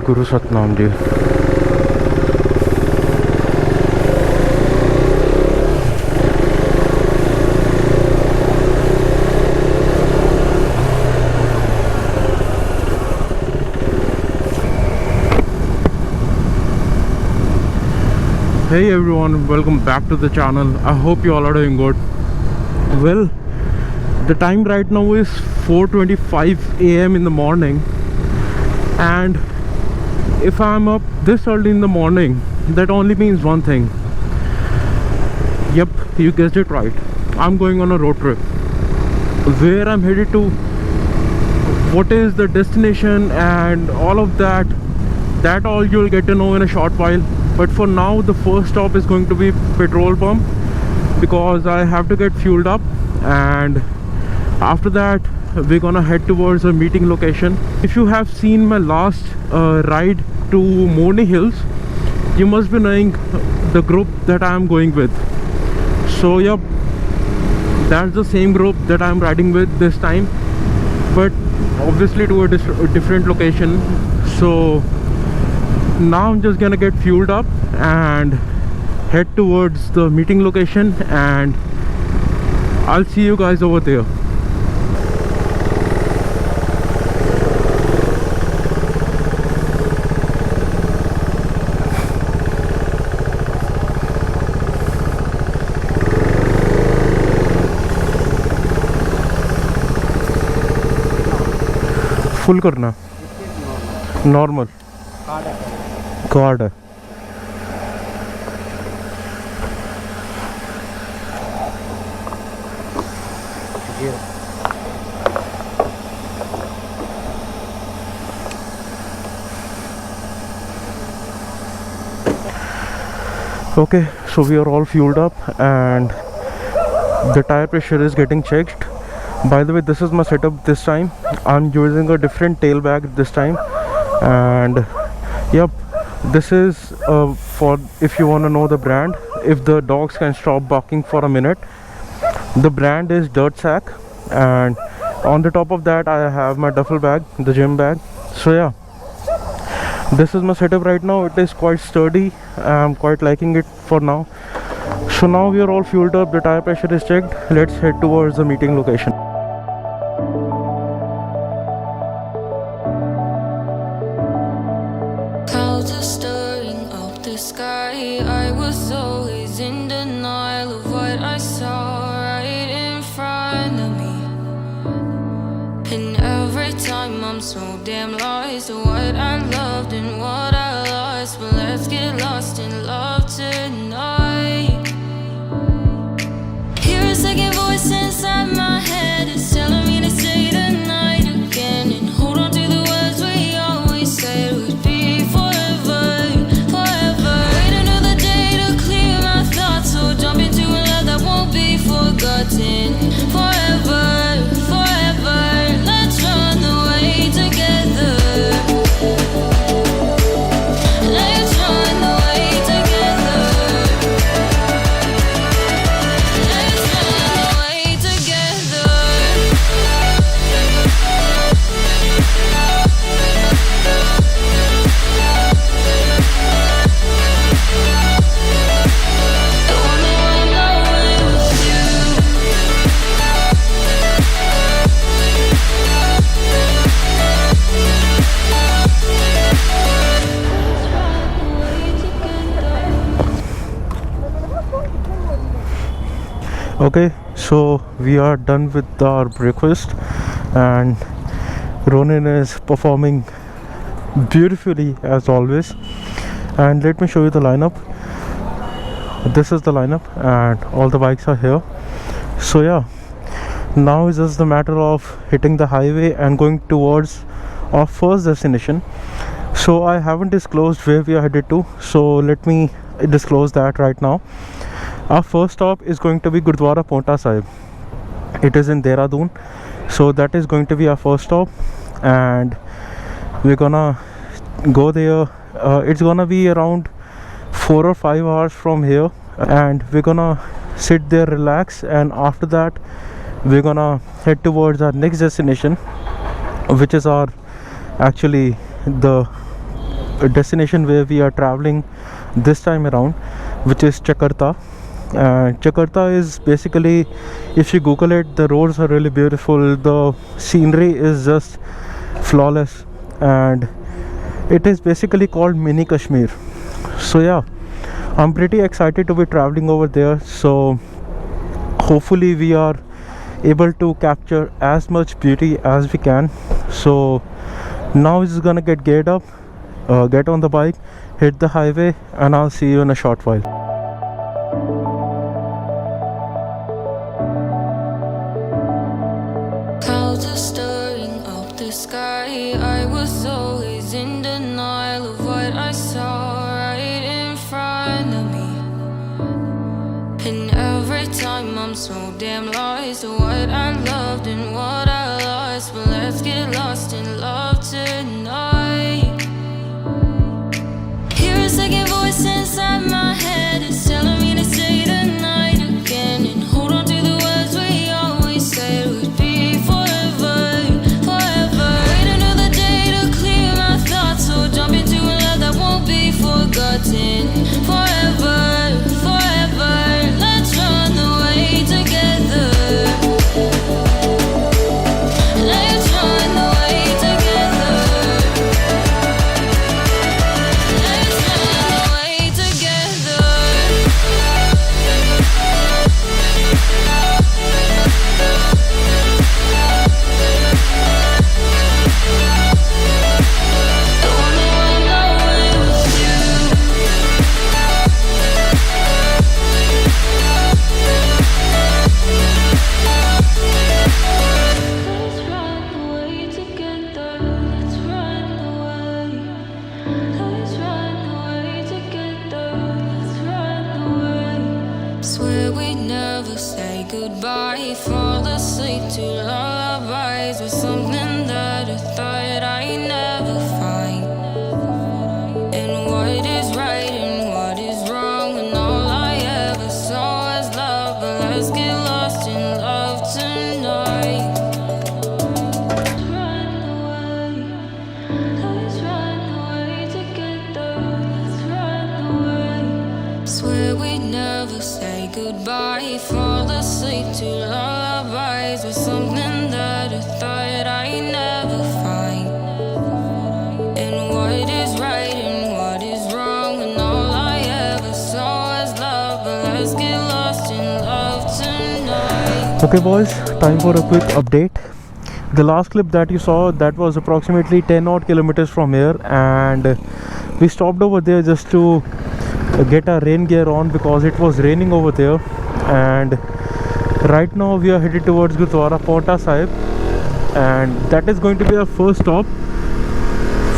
Guru Satnam Ji. Hey everyone, welcome back to the channel. I hope you all are doing good. Well, the time right now is 4:25 a.m. in the morning, and if I'm up this early in the morning, that only means one thing. Yep, you guessed it right. I'm going on a road trip. Where I'm headed to, what is the destination, and all of that all you'll get to know in a short while. But for now, the first stop is going to be petrol pump, because I have to get fueled up, and after that we're gonna head towards a meeting location. If you have seen my last ride to Morni Hills, you must be knowing the group that I am going with. So yep, that's the same group that I'm riding with this time, but obviously to a different location. So now I'm just gonna get fueled up and head towards the meeting location, and I'll see you guys over there. Full करना normal card है. Okay, so we are all fueled up and the tire pressure is getting checked. By the way, this is my setup this time. I'm using a different tail bag this time, and yep, this is for if you want to know the brand, if the dogs can stop barking for a minute. The brand is Dirt Sack, and on the top of that I have my duffel bag, the gym bag. So yeah, this is my setup right now. It is quite sturdy. I'm quite liking it for now. So now we are all fueled up, the tire pressure is checked. Let's head towards the meeting location. Clouds are stirring up the sky. I was always in denial of what I saw right in front of me. And every time I'm so damn lost to what I loved and what I lost. But let's get lost in love tonight. Hear a second voice inside my head. It's telling me to say tonight again, and hold on to the words we always said would be forever, forever. Wait another day to clear my thoughts, so jump into a love that won't be forgotten. Forever, forever. Let's run away together. Let's run away together. Let's run away together. I wanna run away with you. Okay, so we are done with our breakfast, and Ronin is performing beautifully as always. And let me show you the lineup. This is the lineup, and all the bikes are here. So yeah, now is just the matter of hitting the highway and going towards our first destination. So I haven't disclosed where we are headed to, so let me disclose that right now. Our first stop is going to be Gurdwara Paonta Sahib. It is in Dehradun, so that is going to be our first stop, and we're gonna go there. It's gonna be around 4 or 5 hours from here, and we're gonna sit there, relax, and after that we're gonna head towards our next destination, which is our actually the destination where we are traveling this time around, which is Jakarta. Jakarta is basically, if you Google it, the roads are really beautiful, the scenery is just flawless, and it is basically called mini Kashmir. So yeah, I'm pretty excited to be traveling over there. So hopefully we are able to capture as much beauty as we can. So now it's gonna get geared up, get on the bike, hit the highway, and I'll see you in a short while. Clouds are stirring up the sky. I was always in denial of what I saw right in front of me. And every time I'm so damn lost to what I loved and what I lost. But let's get lost in love tonight. Hear a second voice inside my head. It's telling me to say tonight again. And hold on to the words we always said would be forever, forever. Wait another day to clear my thoughts. So jump into a love that won't be forgotten. Forever, forever. Let's run away together. Let's run away together. Let's run away together. I wanna run away with you. Let's run away together. Let's run away. Let's run away together. Let's run away. Swear we never say goodbye. Fall asleep to lullabies with something that I thought I'd never find. And what is right and what is wrong, and all I ever saw was love. But let's get lost in love tonight. Let's run away. Let's run away together. Let's run away. Swear we'd never say goodbye. Fall asleep to lullabies with something that I thought I'd never find. And what is right and what is wrong, and all I ever saw was love. But let's get lost in love tonight. Okay boys, time for a quick update. The last clip that you saw, that was approximately 10 odd kilometers from here, and we stopped over there just to get our rain gear on because it was raining over there. And right now we are headed towards Gurdwara Paonta Sahib, and that is going to be our first stop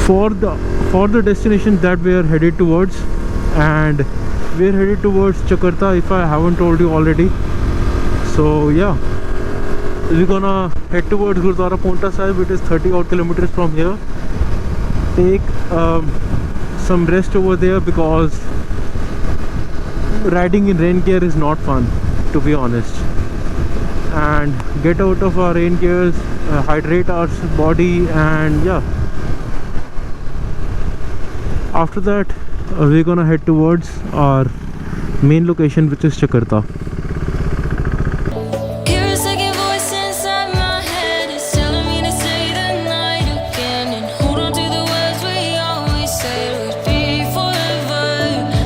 for the destination that we are headed towards. And we are headed towards Jakarta, if I haven't told you already. So yeah, we're gonna head towards Gurdwara Paonta Sahib. It is 30 odd kilometers from here. Take some rest over there because riding in rain gear is not fun, to be honest. And get out of our rain gears, hydrate our body, and yeah, after that we're gonna head towards our main location, which is Jakarta. Hear a second voice inside my head. It's telling me to say tonight again. And hold on to the words we always said would be forever,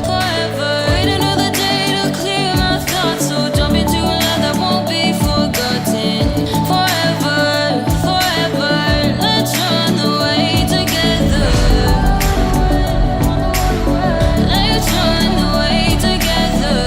forever. Wait another day to clear my thoughts. So jump into a love that won't be forgotten. Forever, forever. Let's run away together. Let's run away together.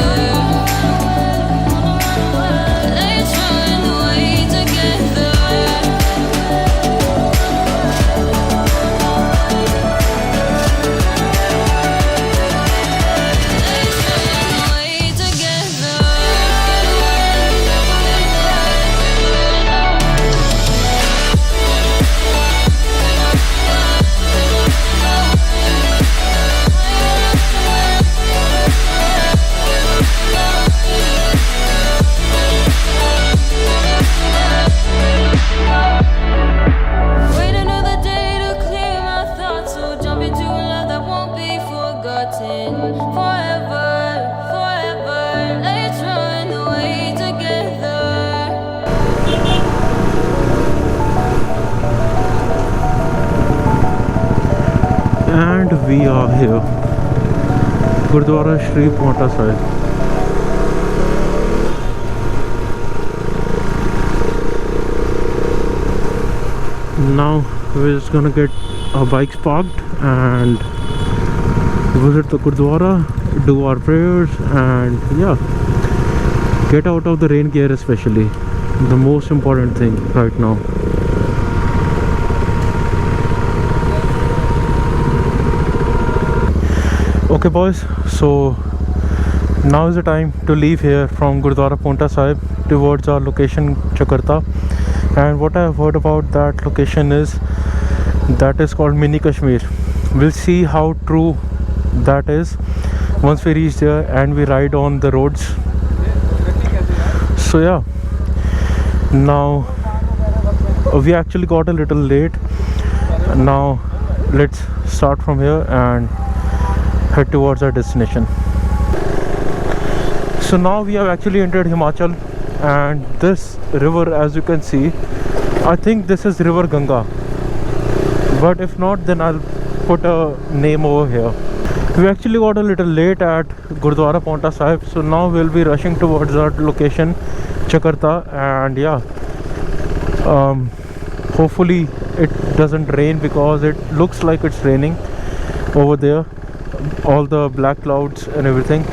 And we are here, Gurdwara Shri Paonta Sahib. Now we're just gonna get our bikes parked and visit the Gurdwara, do our prayers, and yeah, get out of the rain gear, especially the most important thing right now. Okay boys, so now is the time to leave here from Gurdwara Paonta Sahib towards our location Chakarta. And what I have heard about that location is that is called Mini Kashmir. We'll see how true that is once we reach there and we ride on the roads. So yeah, now we actually got a little late. Now let's start from here and head towards our destination. So now we have actually entered Himachal, and this river, as you can see, I think this is River Ganga, but if not, then I'll put a name over here. We actually got a little late at Gurdwara Paonta Sahib, so now we'll be rushing towards our location Chakarta. And yeah, hopefully it doesn't rain, because it looks like it's raining over there, all the black clouds and everything.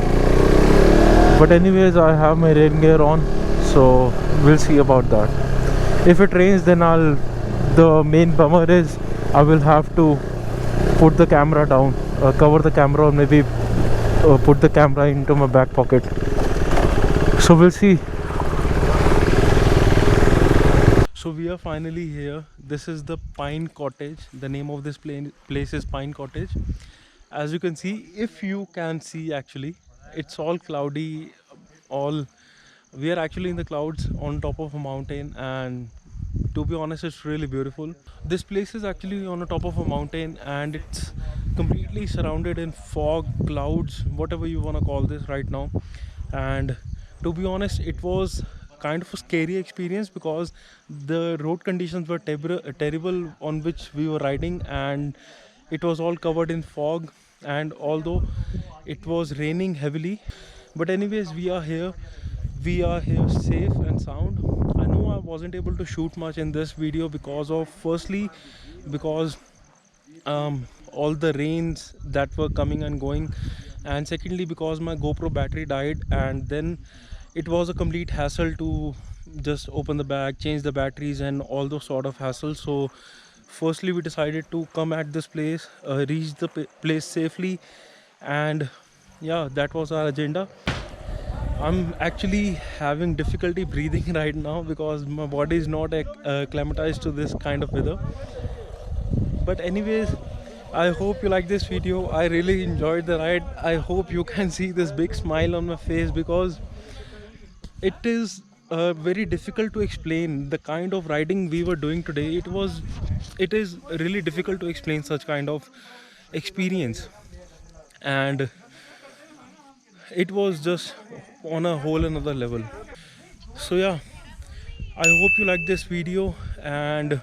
But anyways, I have my rain gear on, so we'll see about that. If it rains, then the main bummer is I will have to put the camera down, cover the camera, or maybe put the camera into my back pocket. So we'll see. So we are finally here. This is the Pine Cottage. The name of this place is Pine Cottage. As you can see, if you can see, actually it's all cloudy. We are actually in the clouds on top of a mountain, and to be honest, it's really beautiful. This place is actually on the top of a mountain, and it's completely surrounded in fog, clouds, whatever you want to call this right now. And to be honest, it was kind of a scary experience, because the road conditions were terrible on which we were riding, and it was all covered in fog. And although it was raining heavily, but anyways, we are here safe and sound. I know I wasn't able to shoot much in this video because of, firstly, because all the rains that were coming and going, and secondly, because my GoPro battery died, and then it was a complete hassle to just open the bag, change the batteries, and all those sort of hassles. So firstly, we decided to come at this place, reach the place safely, and yeah, that was our agenda. I'm actually having difficulty breathing right now because my body is not acclimatized to this kind of weather. But anyways, I hope you like this video. I really enjoyed the ride. I hope you can see this big smile on my face, because it is very difficult to explain the kind of riding we were doing today. It is really difficult to explain such kind of experience, and it was just on a whole another level. So yeah, I hope you like this video, and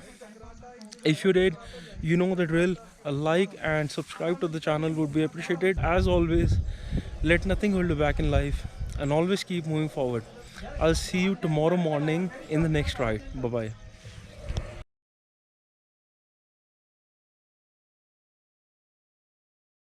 if you did, you know the drill. A like and subscribe to the channel would be appreciated. As always, let nothing hold you back in life, and always keep moving forward. I'll see you tomorrow morning in the next ride. Bye bye.